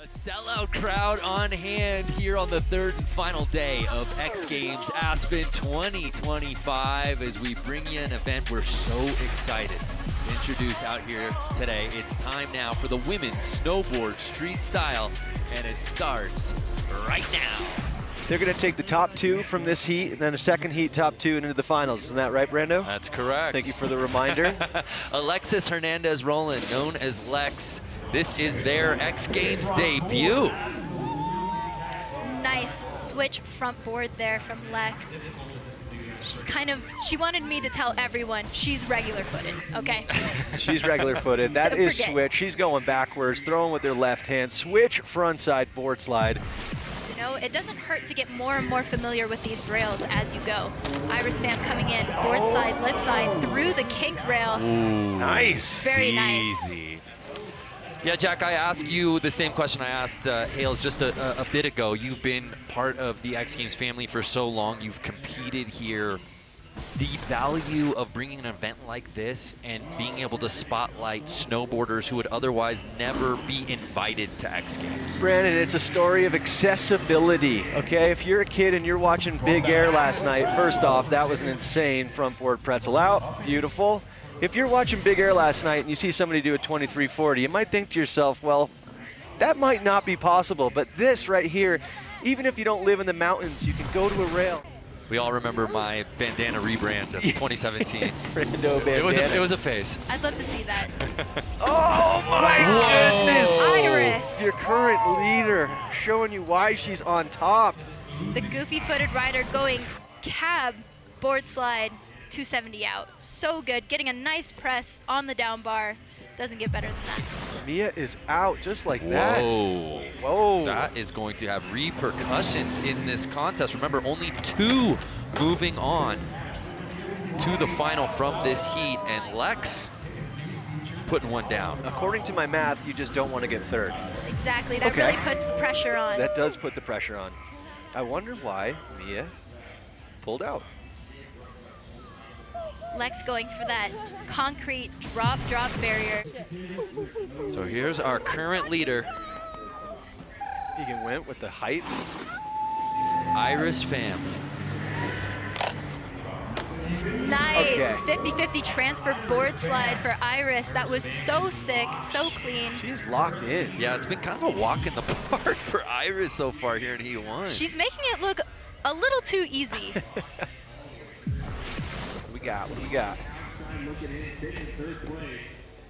A sellout crowd on hand here on the third and final day of X Games Aspen 2025 as we bring you an event we're so excited to introduce out here today. It's time now for the women's snowboard street style, and it starts right now. They're going to take the top two from this heat, and then a second heat, top two, and into the finals. Isn't that right, Brando? That's correct. Thank you for the reminder. Alexis Hernandez-Roland, known as Lex. This is their X Games debut. Nice switch front board there from Lex. She wanted me to tell everyone she's regular footed, okay? She's regular footed. That is forget. switch. She's going backwards, throwing with her left hand. Switch frontside board slide. You know, it doesn't hurt to get more and more familiar with these rails as you go. Iris Pham coming in, board side, lip side, through the kink rail. Ooh, nice. Very nice. Yeah, Jack, I asked you the same question I asked Hales just a bit ago. You've been part of the X Games family for so long. You've competed here. The value of bringing an event like this and being able to spotlight snowboarders who would otherwise never be invited to X Games. Brandon, it's a story of accessibility, okay? If you're a kid and you're watching Big Air last night, first off, that was an insane front board pretzel out. Beautiful. If you're watching Big Air last night and you see somebody do a 2340, you might think to yourself, well, that might not be possible. But this right here, even if you don't live in the mountains, you can go to a rail. We all remember my bandana rebrand of 2017. Brando bandana. It was a phase. I'd love to see that. Oh my goodness! Iris! Your current leader, showing you why she's on top. The goofy-footed rider going cab, board slide, 270 out. So good, getting a nice press on the down bar. Doesn't get better than that. Mia is out just like that. Whoa. Whoa. That is going to have repercussions in this contest. Remember, only two moving on to the final from this heat, and Lex putting one down. According to my math, you just don't want to get third. Exactly, that Okay. really puts the pressure on. That does put the pressure on. I wonder why Mia pulled out. Lex going for that concrete drop barrier. So here's our current leader, Egan went with the height. Iris Pham. Nice, Okay. 50-50 transfer board slide for Iris. That was so sick, so clean. She's locked in. Yeah, it's been kind of a walk in the park for Iris so far here in Heat 1. She's making it look a little too easy. What do we got?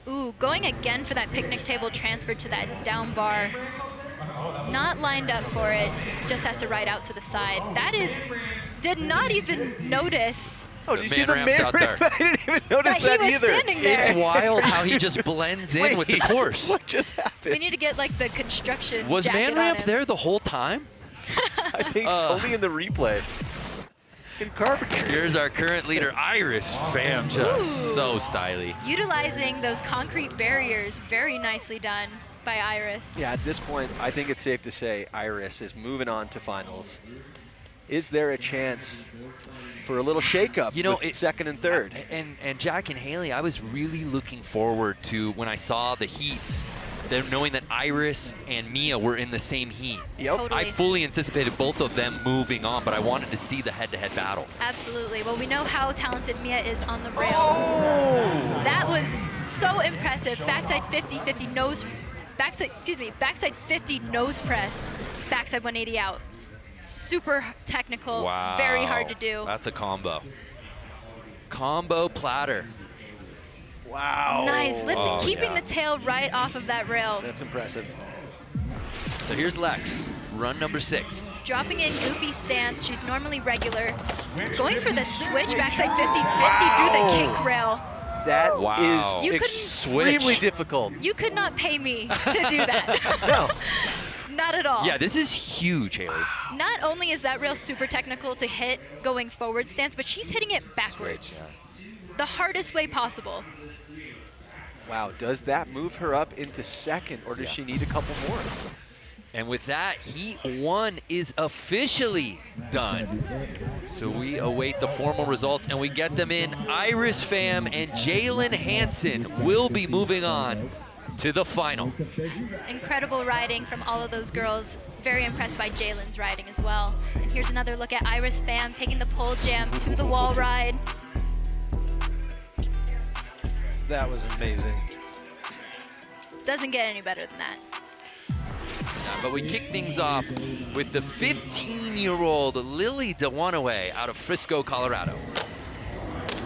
Ooh, going again for that picnic table transfer to that down bar. Not lined up for it, just has to ride out to the side. That is, did not even notice. Oh, do you see man the ramps man out there. ramp? I didn't even notice That he was either. standing there. It's wild how he just blends in with the course. What just We happened? need to get like the construction Was jacket man on ramp him. there the whole time? I think only in the replay. In carpentry. Here's our current leader, Iris Pham, just so stylish. Utilizing those concrete barriers, very nicely done by Iris. Yeah, at this point, I think it's safe to say Iris is moving on to finals. Is there a chance for a little shakeup with second and third? And Jack and Haley, I was really looking forward to when I saw the heats, knowing that Iris and Mia were in the same heat. Yep. Totally. I fully anticipated both of them moving on, but I wanted to see the head-to-head battle. Absolutely. Well, we know how talented Mia is on the rails. Oh! That was so impressive. Backside 50-50 nose, backside 50 nose press, backside 180 out. Super technical, Wow. very hard to do. That's a combo. Combo platter. Wow. Nice, lifting, Oh, keeping yeah. the tail right off of that rail. That's impressive. So here's Lex, run number 6. Dropping in goofy stance, she's normally regular. Going for the switch, backside 50-50 through the kink rail. That Wow. is You couldn't- extremely Switch. difficult. You could not pay me to do that. No. Not at all. Yeah, this is huge, Haley. Not only is that rail super technical to hit going forward stance, but she's hitting it backwards. Switch, The hardest way possible. Wow, does that move her up into second, or does she need a couple more? And with that, Heat 1 is officially done. So we await the formal results, and we get them in. Iris Pham and Jalen Hansen will be moving on to the final. Incredible riding from all of those girls. Very impressed by Jalen's riding as well. And here's another look at Iris Pham taking the pole jam to the wall ride. That was amazing. Doesn't get any better than that. But we kick things off with the 15-year-old Lily DeWanaway out of Frisco, Colorado.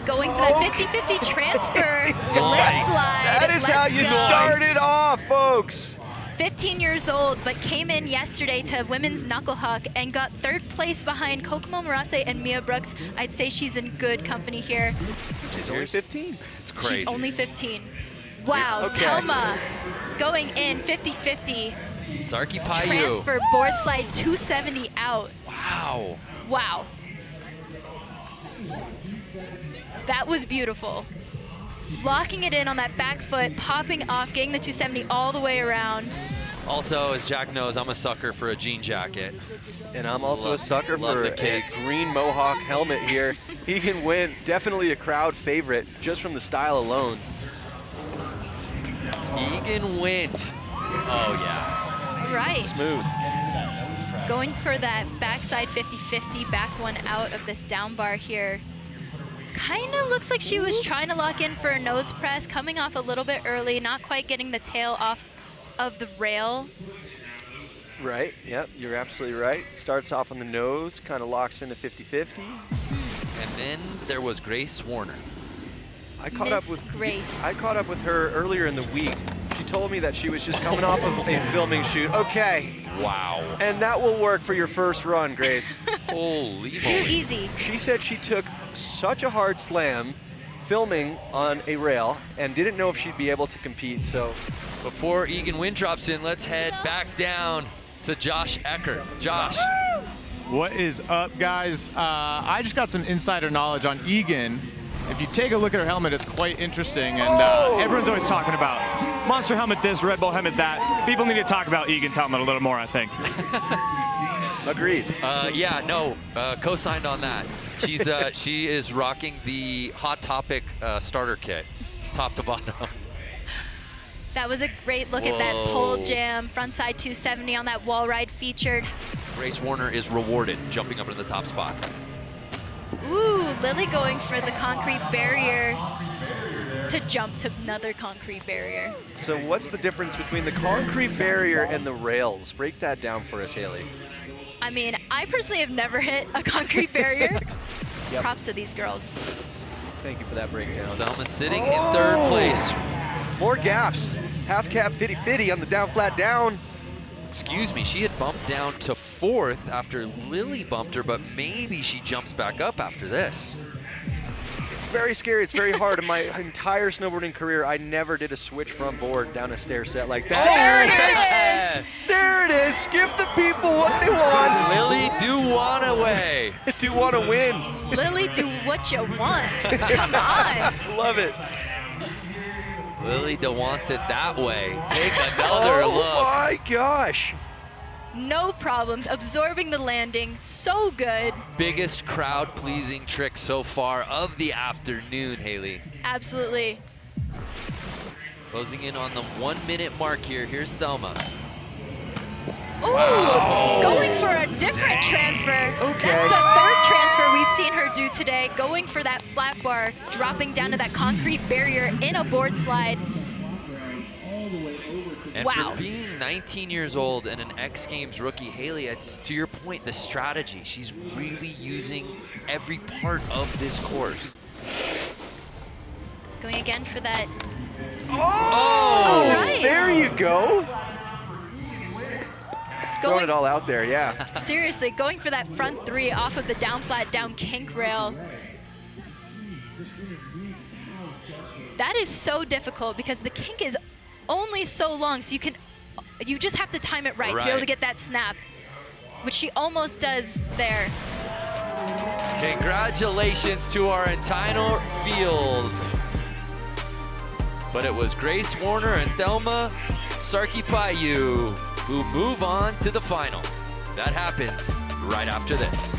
Going for that 50-50 transfer. Nice. Slide. That is how you started off, folks. 15 years old, but came in yesterday to women's knuckle huck and got 3rd place behind Kokomo Murase and Mia Brooks. I'd say she's in good company here. She's only 15. It's crazy. She's only 15. Wow, Okay. Thelma going in 50-50. Sarki Payu. Transfer board slide 270 out. Wow. Wow. That was beautiful. Locking it in on that back foot, popping off, getting the 270 all the way around. Also, as Jack knows, I'm a sucker for a jean jacket. And I'm also a sucker love for the a kit. green Mohawk helmet here. Egan Wint, definitely a crowd favorite just from the style alone. Egan Wint. Oh, yeah. All right. Smooth. Going for that backside 50-50, back one out of this down bar here. Kind of looks like she was trying to lock in for a nose press, coming off a little bit early, not quite getting the tail off of the rail. Right, yep, you're absolutely right. Starts off on the nose, kind of locks into 50-50. And then there was Grace Warner. I caught up with her earlier in the week. She told me that she was just coming off of a filming shoot. Okay. Wow. And that will work for your first run, Grace. Holy Too moly. easy. She said she took such a hard slam filming on a rail and didn't know if she'd be able to compete, so. Before Egan Wint drops in, let's head back down to Josh Eckert. Josh. What is up, guys? I just got some insider knowledge on Egan. If you take a look at her helmet, it's quite interesting, and everyone's always talking about Monster helmet this, Red Bull helmet that. People need to talk about Egan's helmet a little more, I think. Agreed. Yeah, no, co-signed on that. She's she is rocking the Hot Topic starter kit, top to bottom. That was a great look at that pole jam, frontside 270 on that wall ride featured. Grace Warner is rewarded, jumping up into the top spot. Ooh, Lily going for the concrete barrier to jump to another concrete barrier. So what's the difference between the concrete barrier and the rails? Break that down for us, Haley. I mean, I personally have never hit a concrete barrier. Yep. Props to these girls. Thank you for that breakdown. Thelma sitting in 3rd place. More gaps. Half cap 50-50 on the down flat down. Excuse me, she had bumped down to 4th after Lily bumped her, but maybe she jumps back up after this. It's very scary. It's very hard. In my entire snowboarding career, I never did a switch front board down a stair set like that. There it is! There it is. Give the people what they want. Lily DeWanaway. Do want to win. Lily, do what you want. Come on. Love it. Lily wants it that way. Take another Oh look. my gosh. No problems. Absorbing the landing. So good. Biggest crowd-pleasing trick so far of the afternoon, Haley. Absolutely. Closing in on the 1-minute mark here. Here's Thelma. Ooh, Wow. going for a different transfer. Okay. That's the 3rd transfer we've seen her do today. Going for that flat bar, dropping down to that concrete barrier in a board slide. And Wow. for being 19 years old and an X Games rookie, Haley, it's to your point, the strategy. She's really using every part of this course. Going again for that. Oh, All right. there you go. Throwing Going, it all out there, yeah. seriously, going for that front 3 off of the down flat, down kink rail. That is so difficult because the kink is only so long, so you just have to time it right to be able to get that snap, which she almost does there. Congratulations to our entire field. But it was Grace Warner and Thelma Sarki Payu who move on to the final. That happens right after this.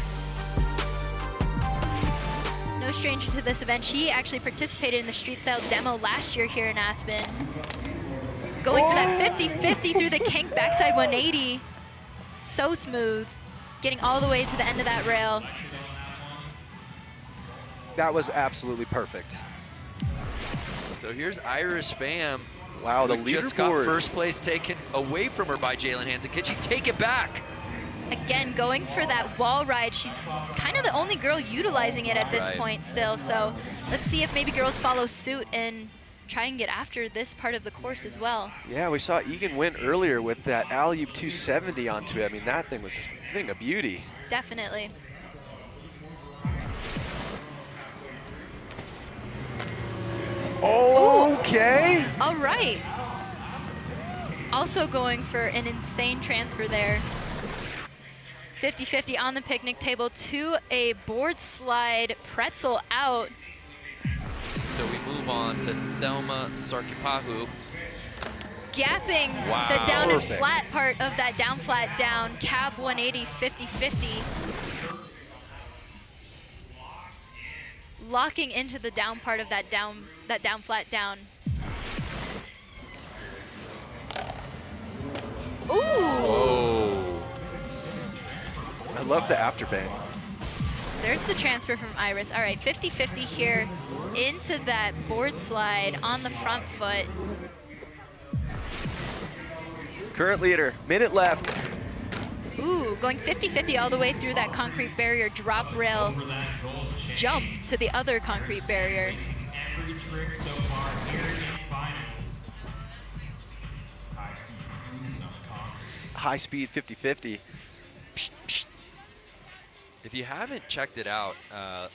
No stranger to this event. She actually participated in the street style demo last year here in Aspen. Going for that 50-50 through the kink backside 180. So smooth. Getting all the way to the end of that rail. That was absolutely perfect. So here's Irish Fam. Wow, the who just got leaderboard. first place taken away from her by Jalen Hansen. Can she take it back? Again, going for that wall ride. She's kind of the only girl utilizing it at this point still. So let's see if maybe girls follow suit and try and get after this part of the course as well. Yeah, we saw Egan win earlier with that alley-oop 270 onto it. I mean, that thing was a thing of beauty. Definitely. Okay. Ooh. All right. Also going for an insane transfer there. 50-50 on the picnic table to a board slide pretzel out. So we move on to Thelma Sarkipahu. Gapping the down and flat part of that down flat down, cab 180, 50-50. Locking into the down part of that down flat down. Ooh! Oh. I love the afterbang. There's the transfer from Iris. All right, 50-50 here into that board slide on the front foot. Current leader, minute left. Ooh, going 50-50 all the way through that concrete barrier, drop rail, jump to the other concrete barrier. High speed 50-50. If you haven't checked it out,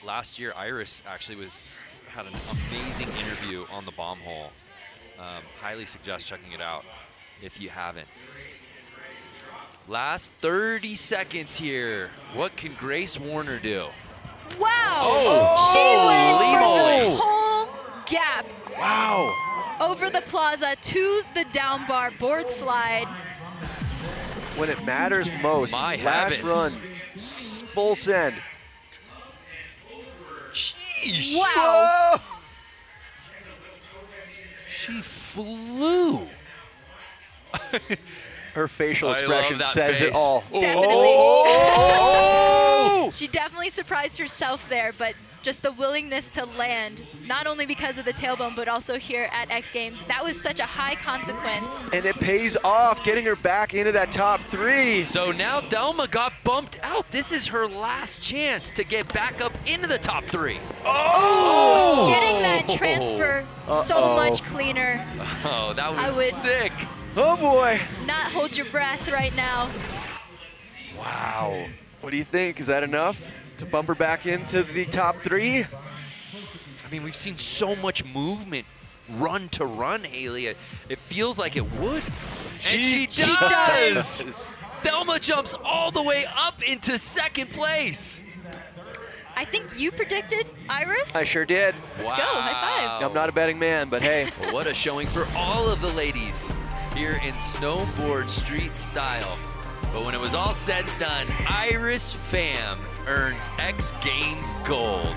last year Iris actually had an amazing interview on the bomb hole. Highly suggest checking it out if you haven't. Last 30 seconds here. What can Grace Warner do? Wow! Oh, She went for the whole gap. Wow. Over the plaza to the down bar board slide. When it matters most, My last heavens. run, full send. Sheesh. Wow! Whoa. She flew. Her facial I expression love that says it face. all. Definitely. Oh! She definitely surprised herself there, but just the willingness to land, not only because of the tailbone, but also here at X Games. That was such a high consequence. And it pays off, getting her back into that top three. So now Thelma got bumped out. This is her last chance to get back up into the top three. Oh! Getting that transfer so much cleaner. Oh, that I was would- sick. Oh boy. Not hold your breath right now. Wow. What do you think? Is that enough to bump her back into the top three? I mean, we've seen so much movement run to run, Haley. It feels like it would. And she does. Thelma jumps all the way up into second place. I think you predicted Iris? I sure did. Let's go, high five. I'm not a betting man, but hey. Well, what a showing for all of the ladies here in snowboard street style. But when it was all said and done, Iris Pham earns X Games gold.